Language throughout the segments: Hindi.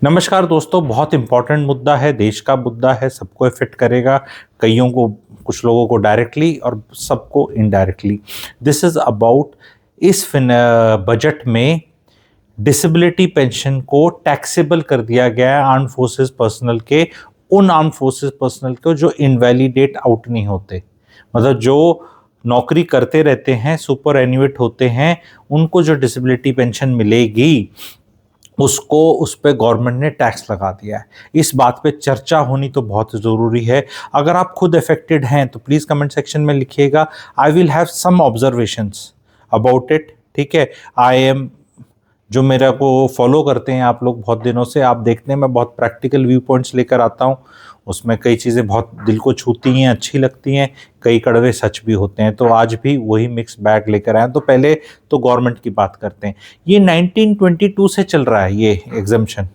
नमस्कार दोस्तों, बहुत इम्पोर्टेंट मुद्दा है, देश का मुद्दा है, सबको इफेक्ट करेगा, कईयों को, कुछ लोगों को डायरेक्टली और सबको इनडायरेक्टली। दिस इज अबाउट इस बजट में डिसेबिलिटी पेंशन को टैक्सेबल कर दिया गया है आर्म फोर्सेस पर्सनल के, उन आर्म फोर्सेस पर्सनल को जो इनवैलिडेट आउट नहीं होते, मतलब जो नौकरी करते रहते हैं, सुपर एन्युएट होते हैं, उनको जो डिसेबिलिटी पेंशन मिलेगी उसको उस पे गवर्नमेंट ने टैक्स लगा दिया है। इस बात पे चर्चा होनी तो बहुत ज़रूरी है। अगर आप खुद अफेक्टेड हैं तो प्लीज़ कमेंट सेक्शन में लिखिएगा। I will have some observations about it, ठीक है। आई एम, जो मेरा को फॉलो करते हैं आप लोग बहुत दिनों से, आप देखते हैं मैं बहुत प्रैक्टिकल व्यू पॉइंट्स लेकर आता हूँ। उसमें कई चीज़ें बहुत दिल को छूती हैं, अच्छी लगती हैं, कई कड़वे सच भी होते हैं। तो आज भी वही मिक्स बैग लेकर आए। तो पहले तो गवर्नमेंट की बात करते हैं। ये 1922 से चल रहा है ये एग्जम्पशन,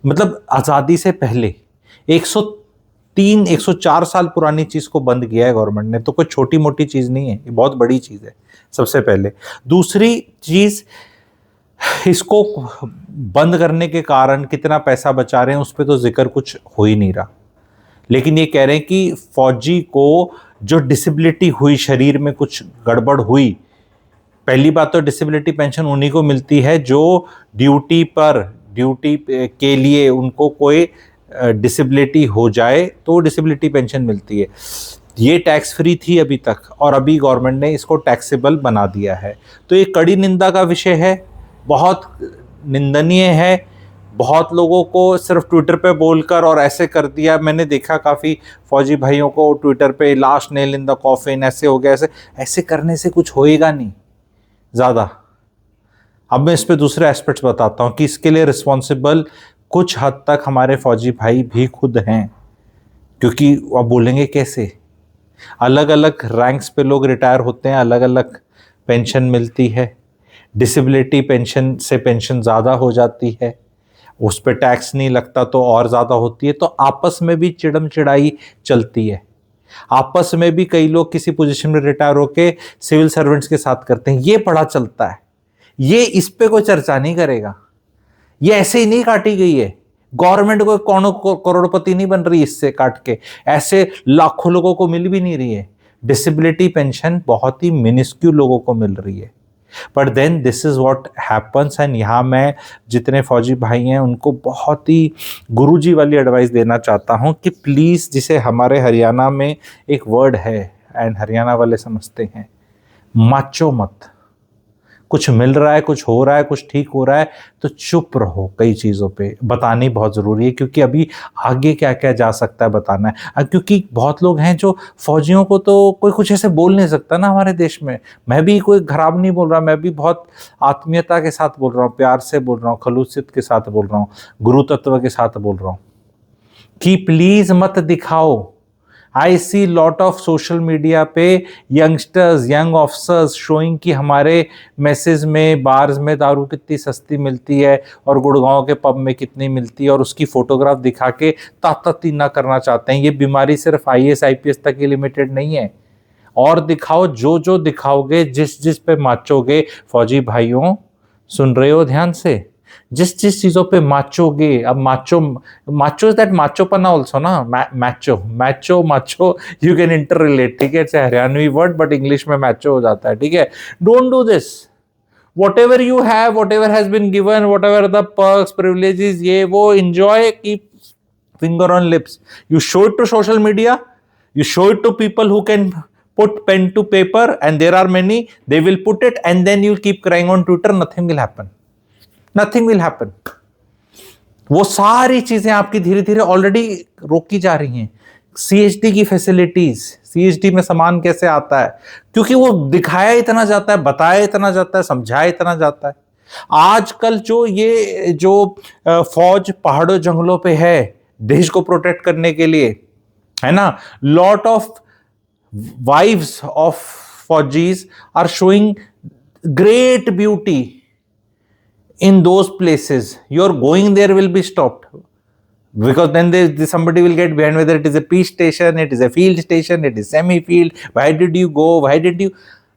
मतलब आज़ादी से पहले 104 साल पुरानी चीज़ को बंद किया है गवर्नमेंट ने। तो कोई छोटी मोटी चीज़ नहीं है, ये बहुत बड़ी चीज़ है सबसे पहले। दूसरी चीज़, इसको बंद करने के कारण कितना पैसा बचा रहे हैं उस पर तो जिक्र कुछ हो ही नहीं रहा, लेकिन ये कह रहे हैं कि फौजी को जो डिसेबिलिटी हुई, शरीर में कुछ गड़बड़ हुई, पहली बात तो डिसेबिलिटी पेंशन उन्हीं को मिलती है जो ड्यूटी के लिए उनको कोई डिसेबिलिटी हो जाए तो डिसेबिलिटी पेंशन मिलती है। ये टैक्स फ्री थी अभी तक, और अभी गवर्नमेंट ने इसको टैक्सेबल बना दिया है। तो ये कड़ी निंदा का विषय है, बहुत निंदनीय है। बहुत लोगों को सिर्फ ट्विटर पे बोलकर और ऐसे कर दिया। मैंने देखा काफ़ी फौजी भाइयों को ट्विटर पे last nail in the coffin, ऐसे हो गया, ऐसे ऐसे करने से कुछ होएगा नहीं ज़्यादा। अब मैं इस पे दूसरे एस्पेक्ट्स बताता हूँ कि इसके लिए रिस्पॉन्सिबल कुछ हद तक हमारे फौजी भाई भी खुद हैं, क्योंकि अब बोलेंगे कैसे, अलग अलग रैंक्स पे लोग रिटायर होते हैं, अलग अलग पेंशन मिलती है। डिसेबिलिटी पेंशन से पेंशन ज़्यादा हो जाती है, उस पर टैक्स नहीं लगता तो और ज़्यादा होती है। तो आपस में भी चिड़म चिड़ाई चलती है। आपस में भी कई लोग किसी पोजीशन में रिटायर होके सिविल सर्वेंट्स के साथ करते हैं, ये पड़ा चलता है। ये इस पे कोई चर्चा नहीं करेगा, ये ऐसे ही नहीं काटी गई है। गवर्नमेंट को करोड़पति नहीं बन रही इससे काट के, ऐसे लाखों लोगों को मिल भी नहीं रही है। डिसेबिलिटी पेंशन बहुत ही मिनिस्क्यूल लोगों को मिल रही है। But then this is what happens. And यहाँ मैं जितने फौजी भाई हैं उनको बहुत ही गुरुजी वाली एडवाइस देना चाहता हूँ कि प्लीज़, जिसे हमारे हरियाणा में एक वर्ड है एंड हरियाणा वाले समझते हैं, माचो मत। कुछ मिल रहा है, कुछ हो रहा है, कुछ ठीक हो रहा है तो चुप रहो। कई चीज़ों पे बतानी बहुत ज़रूरी है, क्योंकि अभी आगे क्या क्या जा सकता है बताना है। क्योंकि बहुत लोग हैं जो फौजियों को तो कोई कुछ ऐसे बोल नहीं सकता ना हमारे देश में। मैं भी कोई खराब नहीं बोल रहा, मैं भी बहुत आत्मीयता के साथ बोल रहा हूँ, प्यार से बोल रहा हूँ, खलूसियत के साथ बोल रहा हूँ, गुरु तत्व के साथ बोल रहा हूँ कि प्लीज़ मत दिखाओ। I see lot of social media पे यंगस्टर्स, यंग ऑफिसर्स शोइंग कि हमारे मैसेज में, बार्स में दारू कितनी सस्ती मिलती है और गुड़गांव के पब में कितनी मिलती है, और उसकी फोटोग्राफ दिखा के तातीना करना चाहते हैं। ये बीमारी सिर्फ IAS IPS तक ही लिमिटेड नहीं है। और दिखाओ, जो जो दिखाओगे, जिस जिस पे माचोगे, फौजी भाइयों सुन रहे हो ध्यान से, जिस जिस चीजों पे माचोगे। अब माचो इज दैट माचोपना ऑल्सो ना, मैचो यू कैन इंटर रिलेट, ठीक है। It's Haryanvi word but English में मैचो हो जाता है, ठीक है। Don't do this. whatever you have, whatever has been given, whatever the perks, privileges, ये वो enjoy, keep finger on lips. You show it to social media, you show it to people who can put pen to paper, and there are many, they will put it, and then you keep crying on Twitter, nothing will happen. Nothing will happen. वो सारी चीजें आपकी धीरे धीरे ऑलरेडी रोकी जा रही हैं। CHD की फैसिलिटीज, CHD में सामान कैसे आता है, क्योंकि वो दिखाया इतना जाता है, बताया इतना जाता है, समझाया इतना जाता है। आजकल जो फौज पहाड़ों जंगलों पे है देश को प्रोटेक्ट करने के लिए, है ना, लॉट ऑफ वाइव्स ऑफ फौजीज are showing great beauty in those places. Your going there will be stopped, because then somebody will get behind, whether it is a peace station, it is a field station, it is semi field. Why did you go? Why did you?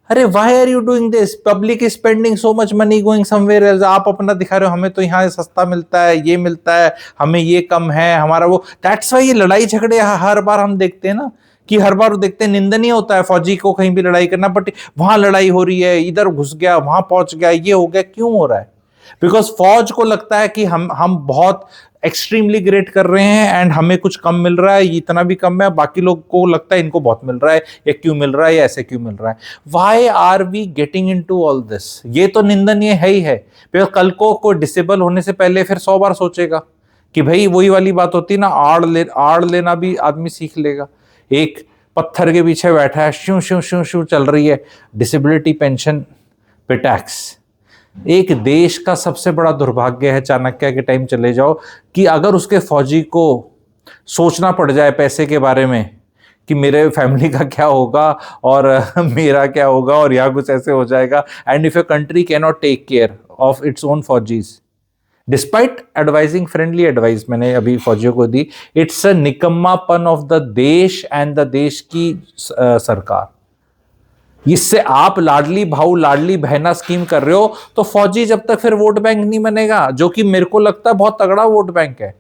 अरे why are you doing this, public is spending so much money going somewhere else, आप अपना दिखा रहे हो हमें तो यहाँ सस्ता मिलता है, ये मिलता है, हमें ये कम है, हमारा वो। दैट्स वाई ये लड़ाई झगड़े हर बार हम देखते हैं ना, कि हर बार देखते हैं निंदनीय होता है फौजी को कहीं भी लड़ाई करना, बट वहां लड़ाई हो रही है, इधर घुस गया, वहां पहुंच गया, ये हो गया, क्यों हो रहा है? बिकॉज फौज को लगता है कि हम बहुत एक्सट्रीमली ग्रेट कर रहे हैं एंड हमें कुछ कम मिल रहा है, इतना भी कम है, बाकी लोग को लगता है इनको बहुत मिल रहा है, या क्यों मिल रहा है, या ऐसे क्यों मिल रहा है। Why are we getting into all this? ये तो निंदनीय है ही है। बिकॉज कल को कोई डिसेबल होने से पहले फिर 100 बार सोचेगा कि भाई वही वाली बात होती ना, आड़ लेना भी आदमी सीख लेगा। एक पत्थर के पीछे बैठा है, शू शू शू शू चल रही है, डिसेबिलिटी पेंशन पे टैक्स। एक देश का सबसे बड़ा दुर्भाग्य है, चाणक्य के टाइम चले जाओ, कि अगर उसके फौजी को सोचना पड़ जाए पैसे के बारे में कि मेरे फैमिली का क्या होगा और मेरा क्या होगा और यहाँ कुछ ऐसे हो जाएगा, and if a country can not take care of its own फौजीज डिस्पाइट एडवाइजिंग फ्रेंडली एडवाइस मैंने अभी फौजियों को दी, इट्स अ निकम्मापन ऑफ द देश एंड द देश की सरकार। इससे आप लाडली भाऊ लाडली बहना स्कीम कर रहे हो तो फौजी जब तक फिर वोट बैंक नहीं बनेगा, जो कि मेरे को लगता है बहुत तगड़ा वोट बैंक है।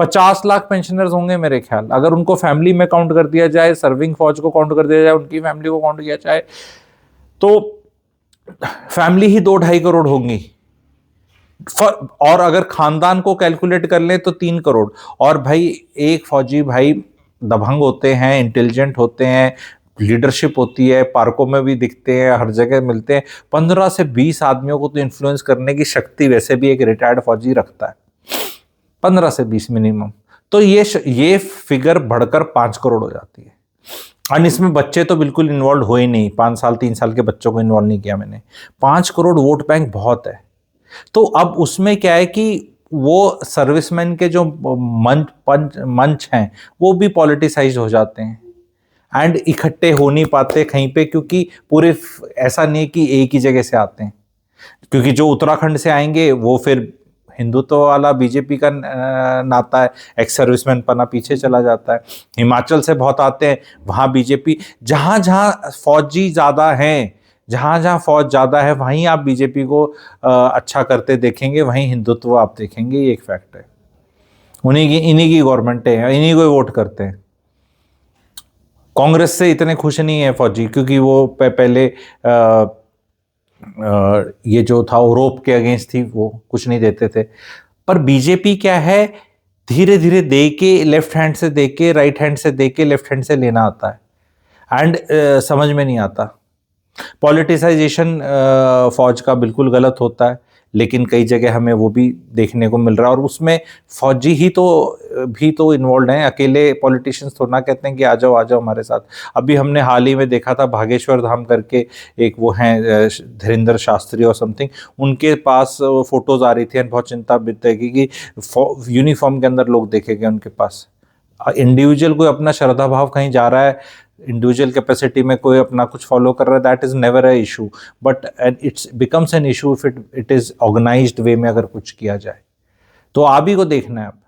50 लाख पेंशनर्स होंगे मेरे ख्याल, अगर उनको फैमिली में काउंट कर दिया जाए, सर्विंग फौज को काउंट कर दिया जाए, उनकी फैमिली को काउंट किया जाए, तो फैमिली ही 2-2.5 करोड़ होंगी। और अगर खानदान को कैलकुलेट कर ले तो 3 करोड़। और भाई एक फौजी भाई दबंग होते हैं, इंटेलिजेंट होते हैं, लीडरशिप होती है, पार्कों में भी दिखते हैं, हर जगह मिलते हैं। 15 से 20 आदमियों को तो इन्फ्लुएंस करने की शक्ति वैसे भी एक रिटायर्ड फौजी रखता है, 15 से 20 मिनिमम। तो ये फिगर बढ़कर 5 करोड़ हो जाती है। और इसमें बच्चे तो बिल्कुल इन्वॉल्व हुए नहीं, 5 साल 3 साल के बच्चों को इन्वॉल्व नहीं किया मैंने। 5 करोड़ वोट बैंक बहुत है। तो अब उसमें क्या है कि वो सर्विसमैन के जो मंच हैं वो भी पॉलिटिसाइज हो जाते हैं एंड इकट्ठे हो नहीं पाते कहीं पे, क्योंकि पूरे ऐसा नहीं कि एक ही जगह से आते हैं। क्योंकि जो उत्तराखंड से आएंगे वो फिर हिंदुत्व वाला बीजेपी का नाता है, एक्स सर्विसमैन पना पीछे चला जाता है। हिमाचल से बहुत आते हैं, वहाँ बीजेपी, जहाँ जहाँ फौजी ज़्यादा हैं, जहाँ जहाँ फौज ज़्यादा है वहीं आप बीजेपी को अच्छा करते देखेंगे, वहीं हिंदुत्व आप देखेंगे। ये एक फैक्ट है। इन्हीं की गवर्नमेंट है, इन्हीं को वोट करते हैं। कांग्रेस से इतने खुश नहीं है फौजी, क्योंकि वो पहले ये जो था यूरोप के अगेंस्ट थी, वो कुछ नहीं देते थे। पर बीजेपी क्या है, धीरे धीरे दे के लेफ्ट हैंड से दे के, राइट हैंड से दे के लेफ्ट हैंड से लेना आता है एंड समझ में नहीं आता। पॉलिटिसाइजेशन फौज का बिल्कुल गलत होता है, लेकिन कई जगह हमें वो भी देखने को मिल रहा है, और उसमें फौजी ही तो इन्वॉल्व हैं। अकेले पॉलिटिशियंस थोड़ा ना कहते हैं कि आ जाओ हमारे साथ। अभी हमने हाल ही में देखा था, भागेश्वर धाम करके एक वो हैं धीरेन्द्र शास्त्री और समथिंग, उनके पास फोटोज आ रही थी, बहुत चिंता बितेगी कि यूनिफॉर्म के अंदर लोग देखे गए उनके पास। इंडिविजुअल कोई अपना श्रद्धा भाव कहीं जा रहा है, इंडिविजुअल कैपेसिटी में कोई अपना कुछ फॉलो कर रहा है, that is never a issue, but it's becomes an issue if it is organised way में अगर कुछ किया जाए। तो आप ही को देखना है, अब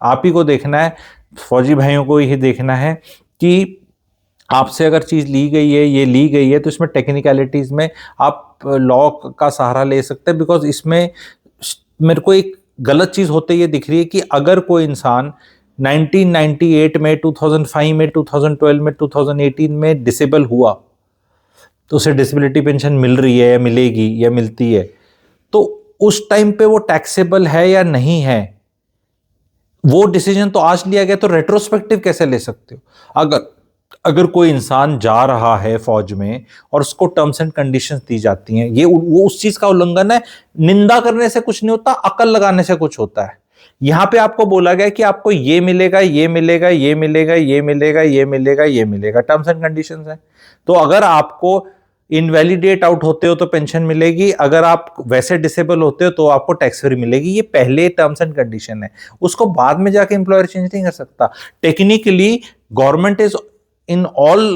आप ही को देखना है, फौजी भाइयों को ही देखना है कि आपसे अगर चीज़ ली गई है, ये ली गई है, तो इसमें टेक्निकलिटीज़ में आप लॉ का सहारा ले सकते हैं। बिकॉज इसमें मेरे को एक गलत चीज़ होते ये दिख रही है कि अगर कोई इंसान 1998 में, 2005 में, 2012 में, 2018 में डिसेबल हुआ, तो उसे डिसेबिलिटी पेंशन मिल रही है या मिलेगी या मिलती है, तो उस टाइम पे वो टैक्सेबल है या नहीं है, वो डिसीजन तो आज लिया गया, तो रेट्रोस्पेक्टिव कैसे ले सकते हो? अगर कोई इंसान जा रहा है फौज में और उसको टर्म्स एंड कंडीशंस दी जाती हैं, ये वो उस चीज का उल्लंघन है। निंदा करने से कुछ नहीं होता, अकल लगाने से कुछ होता है। यहां पे आपको बोला गया कि आपको ये मिलेगा, ये मिलेगा, ये मिलेगा, ये मिलेगा, ये मिलेगा, ये मिलेगा, टर्म्स एंड कंडीशंस है। तो अगर आपको इनवैलिडेट आउट होते हो तो पेंशन मिलेगी, अगर आप वैसे डिसेबल होते हो तो आपको टैक्स फ्री मिलेगी। ये पहले टर्म्स एंड कंडीशन है, उसको बाद में जाके एम्प्लॉयर चेंज नहीं कर सकता। Technically government is in all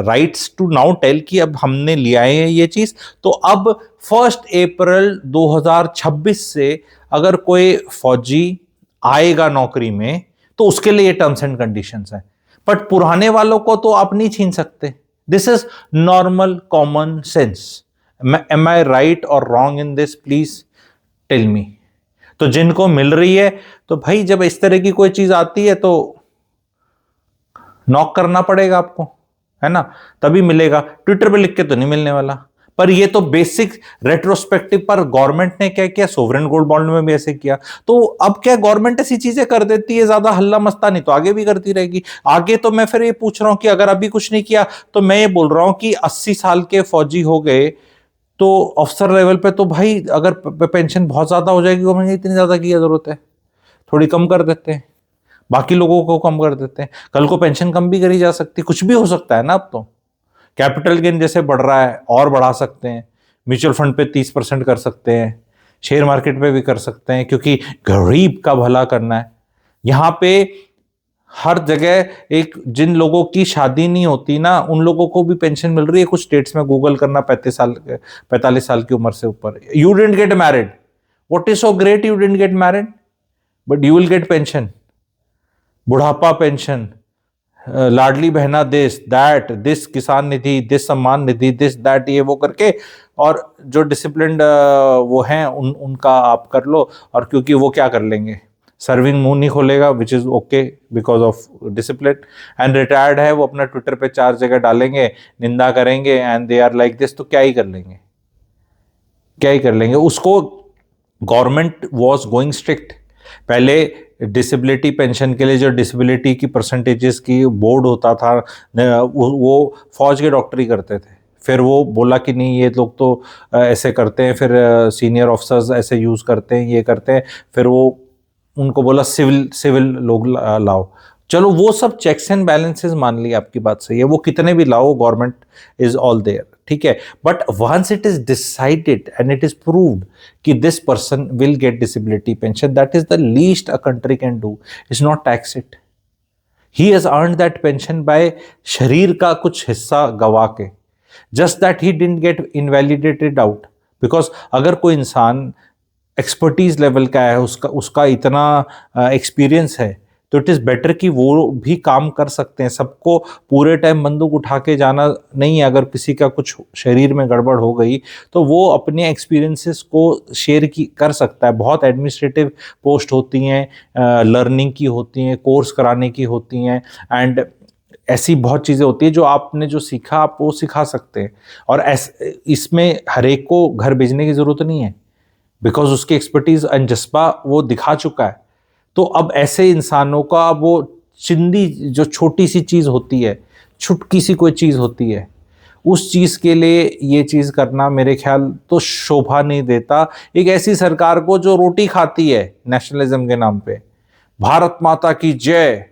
rights to now tell कि अब हमने लिया है ये चीज, तो अब 1 अप्रैल 2026 से अगर कोई फौजी आएगा नौकरी में तो उसके लिए टर्म्स एंड कंडीशंस है। बट पुराने वालों को तो आप नहीं छीन सकते, this is normal common sense. Am I right और wrong in this? Please tell me. तो जिनको मिल रही है, तो भाई जब इस तरह की कोई चीज आती है तो नॉक करना पड़ेगा आपको, है ना, तभी मिलेगा. ट्विटर पे लिख के तो नहीं मिलने वाला. पर ये तो बेसिक रेट्रोस्पेक्टिव पर गवर्नमेंट ने क्या किया, सोवरेन गोल्ड बॉन्ड में भी ऐसे किया. तो अब क्या गवर्नमेंट ऐसी चीजें कर देती है, ज्यादा हल्ला मस्तानी तो आगे भी करती रहेगी. आगे तो मैं फिर ये पूछ रहा हूं कि अगर अभी कुछ नहीं किया, तो मैं ये बोल रहा हूं कि 80 साल के फौजी हो गए तो अफसर लेवल पे तो भाई अगर पेंशन बहुत ज्यादा हो जाएगी, गवर्नमेंट इतनी ज्यादा की जरूरत है, थोड़ी कम कर देते हैं, बाकी लोगों को कम कर देते हैं. कल को पेंशन कम भी करी जा सकती है, कुछ भी हो सकता है ना. अब तो कैपिटल गेन जैसे बढ़ रहा है और बढ़ा सकते हैं, म्यूचुअल फंड पे 30% कर सकते हैं, शेयर मार्केट पे भी कर सकते हैं, क्योंकि गरीब का भला करना है. यहां पे हर जगह एक, जिन लोगों की शादी नहीं होती ना, उन लोगों को भी पेंशन मिल रही है. कुछ स्टेट्स में गूगल करना, 45 साल की उम्र से ऊपर. You didn't get married, what is so great you didn't get married, but you will get pension, बुढ़ापा pension, Ladli Behna this that, this किसान निधि, this Samman Nidhi, this that, ये वो करके. और जो डिसिप्लिन्ड वो हैं उनका आप कर लो. और क्योंकि वो क्या कर लेंगे, सर्विंग मुंह नहीं खोलेगा, which is okay because of discipline. And retired है वो, अपना ट्विटर पे 4 जगह डालेंगे, निंदा करेंगे, and they are like this. तो क्या ही कर लेंगे, क्या ही कर लेंगे. उसको गवर्नमेंट वॉज गोइंग स्ट्रिक्ट. पहले डिसेबिलिटी पेंशन के लिए जो डिसेबिलिटी की परसेंटेजेस की बोर्ड होता था, वो फौज के डॉक्टर ही करते थे. फिर वो बोला कि नहीं, ये लोग तो ऐसे करते हैं, फिर सीनियर ऑफिसर्स ऐसे यूज़ करते हैं, ये करते हैं. फिर वो उनको बोला सिविल सिविल लोग लाओ. चलो वो सब चेक्स एंड बैलेंसेस मान ली, आपकी बात सही है, वो कितने भी लाओ, गवर्नमेंट इज ऑल देयर, ठीक है. But once it is decided and it is proved कि this person will get disability pension, that is the least a country can do, is not tax it. He has earned that pension by शरीर का कुछ हिस्सा गवा के, just that he didn't get invalidated out. Because अगर कोई इंसान एक्सपर्टीज लेवल का है, उसका उसका इतना एक्सपीरियंस है, तो इट इज़ बेटर कि वो भी काम कर सकते हैं. सबको पूरे टाइम बंदूक उठा के जाना नहीं है. अगर किसी का कुछ शरीर में गड़बड़ हो गई, तो वो अपने एक्सपीरियंसेस को शेयर कर सकता है. बहुत एडमिनिस्ट्रेटिव पोस्ट होती हैं, लर्निंग की होती हैं, कोर्स कराने की होती हैं, एंड ऐसी बहुत चीज़ें होती हैं जो आपने जो सीखा आप वो सिखा सकते हैं. और इसमें हर एक को घर भेजने की ज़रूरत नहीं है, बिकॉज उसकी एक्सपर्टीज एंड जज्बा वो दिखा चुका है. तो अब ऐसे इंसानों का वो चिंदी जो छोटी सी चीज़ होती है, छुटकी सी कोई चीज़ होती है, उस चीज़ के लिए ये चीज़ करना मेरे ख्याल तो शोभा नहीं देता एक ऐसी सरकार को जो रोटी खाती है नेशनलिज्म के नाम पे. भारत माता की जय.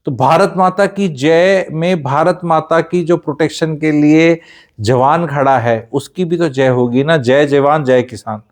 तो भारत माता की जय में भारत माता की जो प्रोटेक्शन के लिए जवान खड़ा है, उसकी भी तो जय होगी ना. जय जवान जय किसान,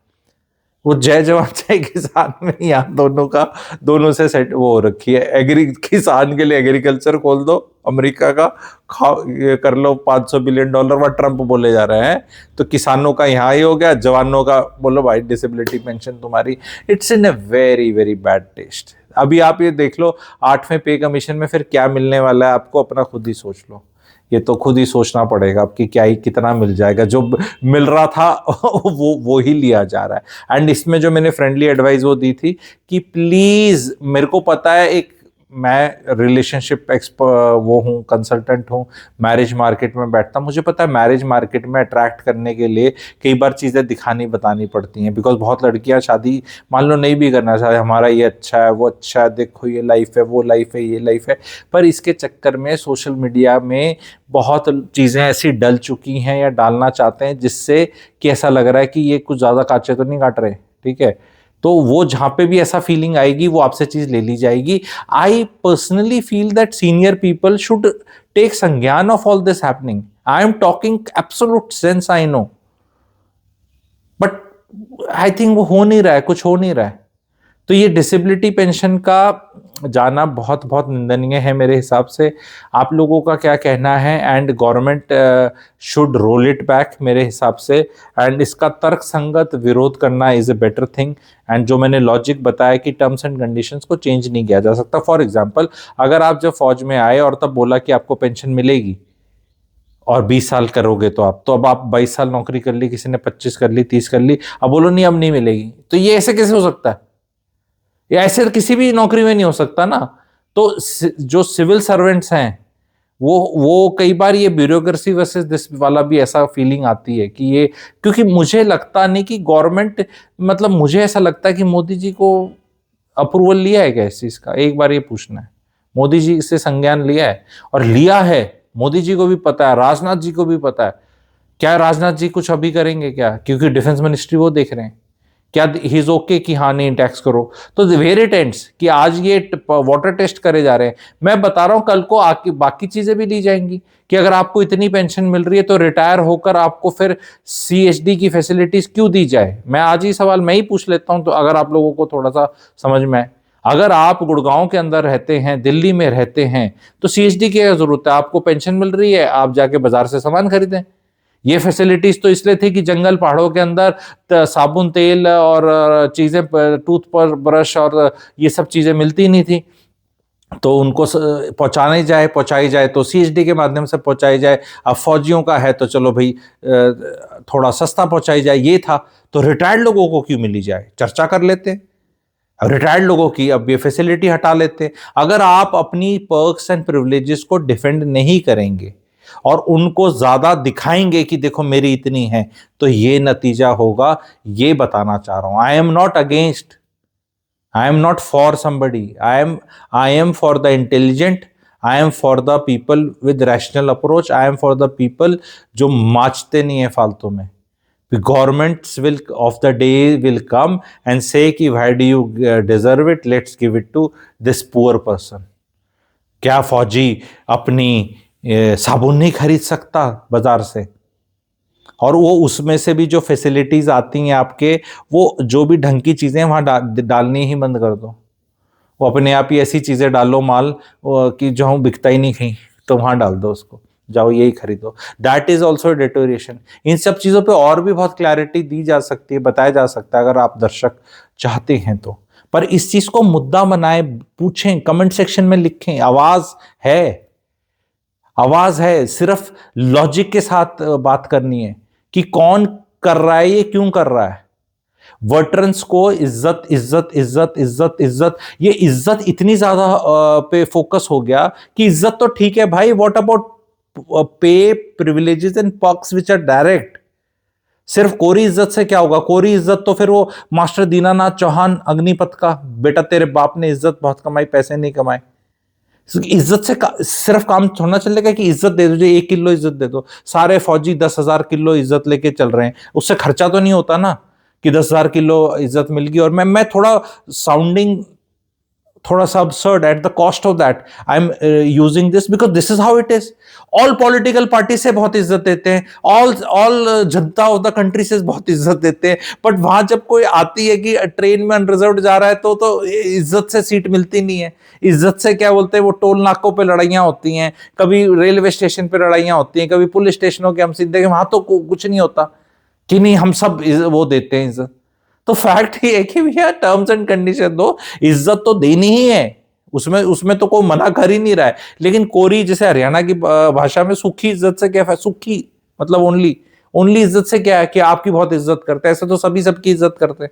वो जय जवान जय किसान में यहाँ दोनों से सेट वो हो रखी है. किसान के लिए एग्रीकल्चर खोल दो अमेरिका का, खाओ, ये कर लो $500 बिलियन, वह ट्रम्प बोले जा रहे हैं. तो किसानों का यहाँ ही हो गया, जवानों का बोलो भाई डिसेबिलिटी पेंशन तुम्हारी. It's in a very very bad taste. अभी आप ये देख लो 8वें पे कमीशन में फिर क्या मिलने वाला है आपको, अपना खुद ही सोच लो. ये तो खुद ही सोचना पड़ेगा आपकी, क्या ही कितना मिल जाएगा. जो मिल रहा था वो ही लिया जा रहा है. एंड इसमें जो मैंने फ्रेंडली एडवाइस वो दी थी कि प्लीज़, मेरे को पता है, एक मैं रिलेशनशिप वो हूँ, कंसल्टेंट हूँ, मैरिज मार्केट में बैठता हूँ, मुझे पता है मैरिज मार्केट में अट्रैक्ट करने के लिए कई बार चीज़ें दिखानी बतानी पड़ती हैं. बिकॉज बहुत लड़कियाँ शादी मान लो नहीं भी करना चाहती, हमारा ये अच्छा है, वो अच्छा है, देखो ये लाइफ है, वो लाइफ है, ये लाइफ है. पर इसके चक्कर में सोशल मीडिया में बहुत चीज़ें ऐसी डल चुकी हैं या डालना चाहते हैं जिससे कि ऐसा लग रहा है कि ये कुछ ज़्यादा काचे तो नहीं काट रहे, ठीक है. तो वो जहाँ पे भी ऐसा फीलिंग आएगी वो आपसे चीज़ ले ली जाएगी. I personally feel that senior people should take संज्ञान of all this happening. I am talking absolute sense, I know, but I think वो हो नहीं रहा है, कुछ हो नहीं रहा है. तो ये डिसेबिलिटी पेंशन का जाना बहुत बहुत निंदनीय है मेरे हिसाब से. आप लोगों का क्या कहना है? And government should roll it back मेरे हिसाब से. एंड इसका तर्क संगत विरोध करना is a better thing. And जो मैंने लॉजिक बताया कि टर्म्स एंड कंडीशंस को चेंज नहीं किया जा सकता. फॉर एग्जांपल, अगर आप जब फौज में आए और तब बोला कि आपको पेंशन मिलेगी, और 20 साल करोगे तो आप, तो अब आप 22 साल नौकरी कर ली, किसी ने 25 कर ली, 30 कर ली, अब बोलो नहीं अब नहीं मिलेगी, तो ये ऐसे कैसे हो सकता है? ये ऐसे किसी भी नौकरी में नहीं हो सकता ना। तो जो सिविल सर्वेंट्स हैं वो कई बार ये ब्यूरोक्रेसी वर्सेस दिस वाला भी ऐसा फीलिंग आती है कि ये, क्योंकि मुझे लगता नहीं कि गवर्नमेंट, मतलब मुझे ऐसा लगता है कि मोदी जी को अप्रूवल लिया है क्या इस चीज का, एक बार ये पूछना है। मोदी जी से संज्ञान लिया है, और लिया है, मोदी जी को भी पता है, राजनाथ जी को भी पता है। क्या राजनाथ जी कुछ अभी करेंगे क्या, क्योंकि डिफेंस मिनिस्ट्री वो देख रहे हैं क्या, ही इज ओके कि हाँ नहीं टैक्स करो। तो वेरी टेंस कि आज ये वाटर टेस्ट करे जा रहे हैं, मैं बता रहा हूं कल को आके बाकी चीजें भी ली जाएंगी कि अगर आपको इतनी पेंशन मिल रही है तो रिटायर होकर आपको फिर सीएचडी की फैसिलिटीज क्यों दी जाए। मैं आज ही सवाल मैं ही पूछ लेता हूं, तो अगर आप लोगों को थोड़ा सा समझ में आए, अगर आप गुड़गांव के अंदर रहते हैं, दिल्ली में रहते हैं, तो सीएचडी की क्या जरूरत है, आपको पेंशन मिल रही है, आप जाके बाजार से सामान खरीदें। ये फैसिलिटीज तो इसलिए थी कि जंगल पहाड़ों के अंदर साबुन तेल और चीजें, टूथ पर ब्रश और ये सब चीजें मिलती नहीं थी, तो उनको पहुंचाई जाए तो सीएचडी के माध्यम से पहुंचाई जाए। अब फौजियों का है तो चलो भाई थोड़ा सस्ता पहुंचाई जाए, ये था। तो रिटायर्ड लोगों को क्यों मिली जाए, चर्चा कर लेते हैं। अब रिटायर्ड लोगों की अब ये फैसिलिटी हटा लेते हैं। अगर आप अपनी पर्क्स एंड प्रिविलेजेस को डिफेंड नहीं करेंगे और उनको ज्यादा दिखाएंगे कि देखो मेरी इतनी है, तो ये नतीजा होगा। ये बताना चाह रहा हूं, I am not against, I am not for somebody, I am for the intelligent, I am for the people with rational approach, I am for the people जो माचते नहीं है फालतू में। Governments will of the day will come and say कि why do you deserve it, let's give it to this poor person। क्या फौजी अपनी साबुन नहीं खरीद सकता बाजार से, और वो उसमें से भी जो फैसिलिटीज आती हैं आपके, वो जो भी ढंग की चीजें वहां डालनी ही बंद कर दो। वो अपने आप ही ऐसी चीजें डालो माल कि जो बिकता ही नहीं कहीं, तो वहां डाल दो उसको, जाओ यही खरीदो। That is also deterioration. इन सब चीजों पे और भी बहुत क्लैरिटी दी जा सकती है, बताया जा सकता है अगर आप दर्शक चाहते हैं तो। पर इस चीज को मुद्दा बनाए, पूछें, कमेंट सेक्शन में लिखें। आवाज है, सिर्फ लॉजिक के साथ बात करनी है कि कौन कर रहा है, ये क्यों कर रहा है। वेटरन्स को इज्जत इज्जत इज्जत इज्जत इज्जत, ये इज्जत इतनी ज्यादा पे फोकस हो गया कि इज्जत तो ठीक है भाई, what about pay, privileges and perks which are direct. सिर्फ कोरी इज्जत से क्या होगा, कोरी इज्जत तो फिर वो मास्टर दीनानाथ चौहान अग्निपथ का बेटा, तेरे बाप ने इज्जत बहुत कमाई, पैसे नहीं कमाए। इज्जत से सिर्फ काम थोड़ा चलेगा कि इज्जत दे दो, जो 1 किलो इज्जत दे दो। सारे फौजी 10,000 किलो इज्जत लेके चल रहे हैं, उससे खर्चा तो नहीं होता ना कि 10,000 किलो इज्जत मिल गई। और मैं थोड़ा साउंडिंग थोड़ा सा absurd at the cost of that I'm using this because this is how it is। all political parties से बहुत इज्जत देते हैं, all Janata of the country से बहुत इज्जत देते हैं, बट वहां जब कोई आती है कि ट्रेन में अनरिजर्व जा रहा है तो इज्जत से सीट मिलती नहीं है। इज्जत से क्या बोलते हैं, वो टोल नाकों पे लड़ाइयां होती हैं, कभी रेलवे स्टेशन पे लड़ाइयां होती हैं, कभी पुलिस स्टेशनों के हम सीधे, वहां तो कुछ नहीं होता कि नहीं हम सब वो देते हैं इज्जत। तो फैक्ट ये है कि भैया टर्म्स एंड कंडीशन दो, इज्जत तो देनी ही है, उसमें तो कोई मना कर ही नहीं रहा है। लेकिन कोरी जैसे हरियाणा की भाषा में सूखी इज्जत से क्या है, सूखी मतलब ओनली इज्जत से क्या है कि आपकी बहुत इज्जत करते हैं, ऐसे तो सभी सबकी इज्जत करते हैं।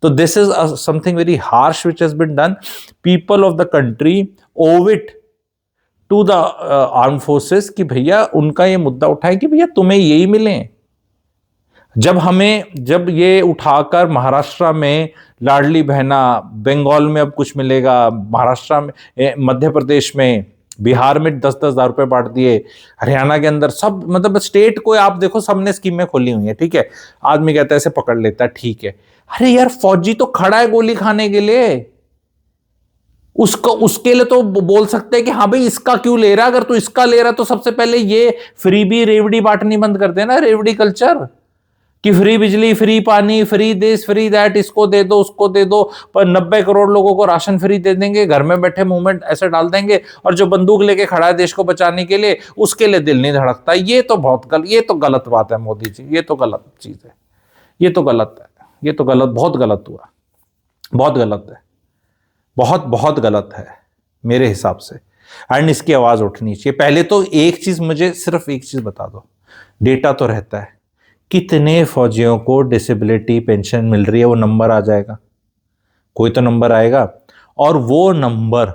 तो this is something very harsh which has been done. People of the country owe it to the arm forces कि भैया उनका ये मुद्दा उठाए कि भैया तुम्हें यही मिले। जब ये उठाकर महाराष्ट्र में लाडली बहना, बंगाल में अब कुछ मिलेगा, महाराष्ट्र में, मध्य प्रदेश में, बिहार में 10-10 हजार रुपए बांट दिए, हरियाणा के अंदर सब, मतलब स्टेट को आप देखो सबने स्कीमें खोली हुई है। ठीक है, आदमी कहता है ऐसे पकड़ लेता है, ठीक है। अरे यार फौजी तो खड़ा है गोली खाने के लिए, उसके लिए तो बोल सकते हैं कि हाँ भाई इसका क्यों ले रहा है, अगर तू इसका ले रहा तो सबसे पहले ये फ्रीबी रेवड़ी बांटनी बंद कर देना, रेवड़ी कल्चर कि फ्री बिजली, फ्री पानी, फ्री दिस, फ्री दैट, इसको दे दो उसको दे दो, पर 90 करोड़ लोगों को राशन फ्री दे देंगे, घर में बैठे मूवमेंट ऐसे डाल देंगे, और जो बंदूक लेके खड़ा है देश को बचाने के लिए उसके लिए दिल नहीं धड़कता। ये तो गलत बात है मोदी जी, ये तो गलत चीज है, ये तो गलत है, ये तो गलत, बहुत गलत हुआ, बहुत गलत है, बहुत बहुत गलत है मेरे हिसाब से। एंड इसकी आवाज उठनी चाहिए। पहले तो एक चीज, मुझे सिर्फ एक चीज बता दो, डेटा तो रहता है, कितने फौजियों को डिसेबिलिटी पेंशन मिल रही है, वो नंबर आ जाएगा, कोई तो नंबर आएगा, और वो नंबर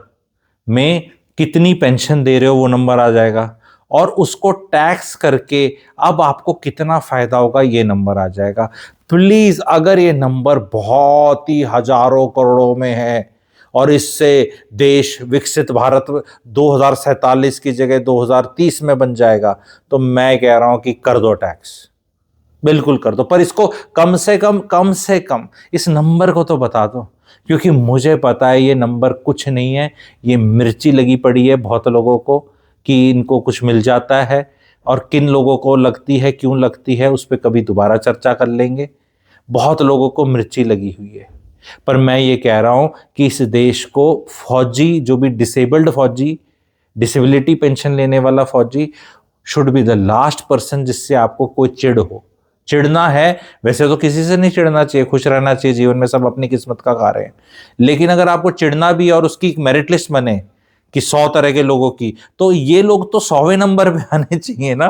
में कितनी पेंशन दे रहे हो वो नंबर आ जाएगा, और उसको टैक्स करके अब आपको कितना फायदा होगा ये नंबर आ जाएगा। प्लीज, अगर ये नंबर बहुत ही हजारों करोड़ों में है और इससे देश विकसित भारत 2047 की जगह 2030 में बन जाएगा, तो मैं कह रहा हूं कि कर दो टैक्स, बिल्कुल कर दो, पर इसको कम से कम इस नंबर को तो बता दो, क्योंकि मुझे पता है ये नंबर कुछ नहीं है, ये मिर्ची लगी पड़ी है बहुत लोगों को कि इनको कुछ मिल जाता है, और किन लोगों को लगती है, क्यों लगती है, उस पर कभी दोबारा चर्चा कर लेंगे। बहुत लोगों को मिर्ची लगी हुई है, पर मैं ये कह रहा हूं कि इस देश को फौजी, जो भी डिसेबल्ड फौजी, डिसेबिलिटी पेंशन लेने वाला फौजी should be the last person जिससे आपको कोई चिढ़ हो। चिढ़ना है, वैसे तो किसी से नहीं चिढ़ना चाहिए, खुश रहना चाहिए जीवन में, सब अपनी किस्मत का खा रहे हैं, लेकिन अगर आपको चिढ़ना भी और उसकी एक मेरिट लिस्ट बने कि 100 तरह के लोगों की, तो ये लोग तो 100वें नंबर पे आने चाहिए ना।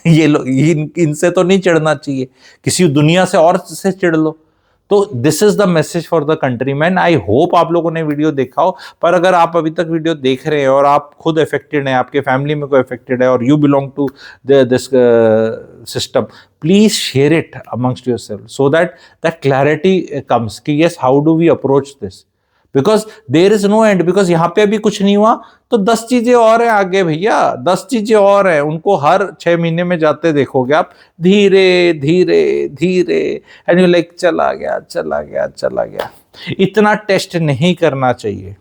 ये लोग इनसे तो नहीं चिढ़ना चाहिए, किसी दुनिया से और से चिढ़ लो। तो this is the message for the country man. I hope आप लोगों ने वीडियो देखा हो, पर अगर आप अभी तक वीडियो देख रहे हैं और आप खुद अफेक्टेड हैं, आपके फैमिली में कोई अफेक्टेड है, और you belong to this system, please share it amongst yourself so that that clarity comes कि yes, how do we approach this, because there is no end. Because यहाँ पे अभी कुछ नहीं हुआ तो 10 चीजें और हैं आगे भैया, 10 चीजें और हैं, उनको हर 6 महीने में जाते देखोगे आप, धीरे धीरे धीरे, एंड यू लाइक चला गया चला गया चला गया। इतना टेस्ट नहीं करना चाहिए,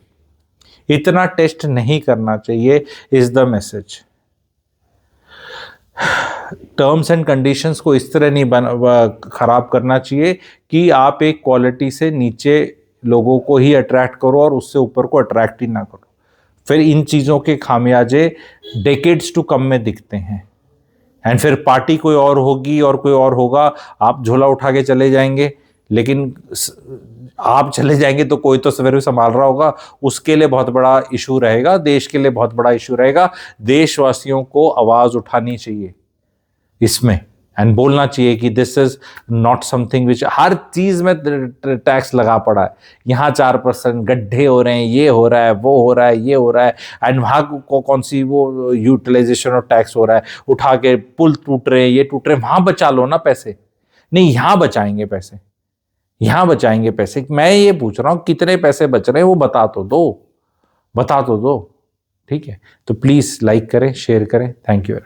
इतना टेस्ट नहीं करना चाहिए, is the message. Terms and conditions को इस तरह नहीं खराब करना चाहिए कि आप एक क्वालिटी से नीचे लोगों को ही अट्रैक्ट करो और उससे ऊपर को अट्रैक्ट ही ना करो। फिर इन चीज़ों के खामियाजे डेकेड्स टू कम में दिखते हैं, एंड फिर पार्टी कोई और होगी और कोई और होगा, आप झोला उठा के चले जाएंगे, लेकिन आप चले जाएंगे तो कोई तो फिर संभाल रहा होगा, उसके लिए बहुत बड़ा इशू रहेगा, देश के लिए बहुत बड़ा इशू रहेगा। देशवासियों को आवाज़ उठानी चाहिए इसमें, एंड बोलना चाहिए कि this is not something which, हर चीज में टैक्स लगा पड़ा है, यहाँ 4% गड्ढे हो रहे हैं, ये हो रहा है, वो हो रहा है, ये हो रहा है, एंड वहाँ को कौन सी वो यूटिलाइजेशन ऑफ टैक्स हो रहा है, उठा के पुल टूट रहे हैं, ये टूट रहे हैं, वहाँ बचा लो ना पैसे। नहीं, यहाँ बचाएंगे पैसे, यहाँ बचाएंगे पैसे। मैं ये पूछ रहा हूँ कितने पैसे बच रहे हैं वो बता तो दो, बता तो दो, ठीक है। तो प्लीज लाइक करें, शेयर करें। Thank you.